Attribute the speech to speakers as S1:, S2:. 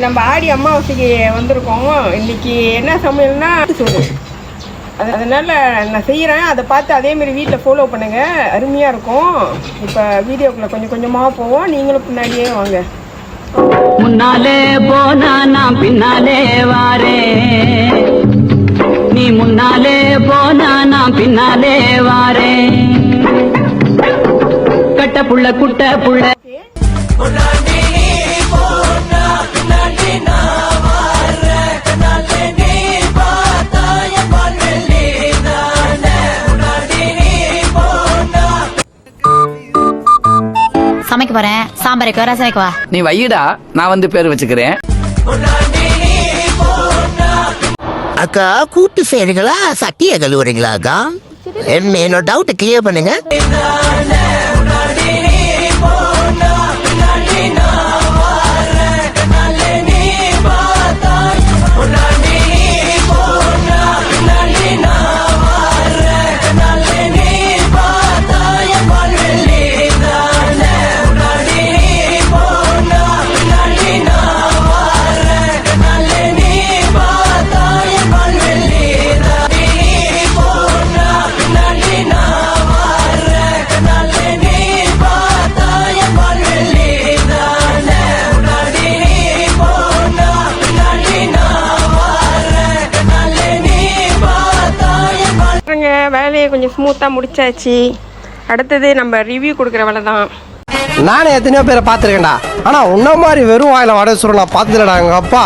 S1: நம்ம ஆடி அமாவாசைக்கு வந்திருக்கோம். இன்னைக்கு என்ன சமையல்னா சோறு. அதனால் நான் செய்கிறேன். அதை பார்த்து அதேமாரி வீட்டில் ஃபாலோ பண்ணுங்கள், அருமையாக இருக்கும். இப்போ வீடியோக்குள்ளே கொஞ்சம் கொஞ்சமாக போவோம், நீங்களும் பின்னாடியே வாங்க.
S2: முன்னாலே போனா நான் பின்னாலே வாரே, நீ முன்னாலே போனா நான் பின்னாலே வாரே. கட்ட புள்ள குட்ட புள்ள
S3: சமைக்க போறேன். சாம்பார் வைக்க ரசம் வைக்கவா?
S4: நீ வையடா, நான் வந்து பேர் வச்சுக்கிறேன்.
S5: அக்கா கூட்டு செய்றீங்களா சட்டிய கழுவுறீங்களா அக்கா? என்னோட டவுட் கிளியர் பண்ணுங்க.
S1: வேலையை கொஞ்சம் ஸ்மூத்தாக முடிச்சாச்சு. அடுத்தது நம்ம ரிவ்யூ கொடுக்குற வேலை தான்.
S6: நானே எத்தனையோ பேரை பார்த்துருக்கேன்டா, ஆனால் உன்ன மாதிரி வெறும் வாயில வடை சுருள் நான் பார்த்ததுலடா எங்கள் அப்பா.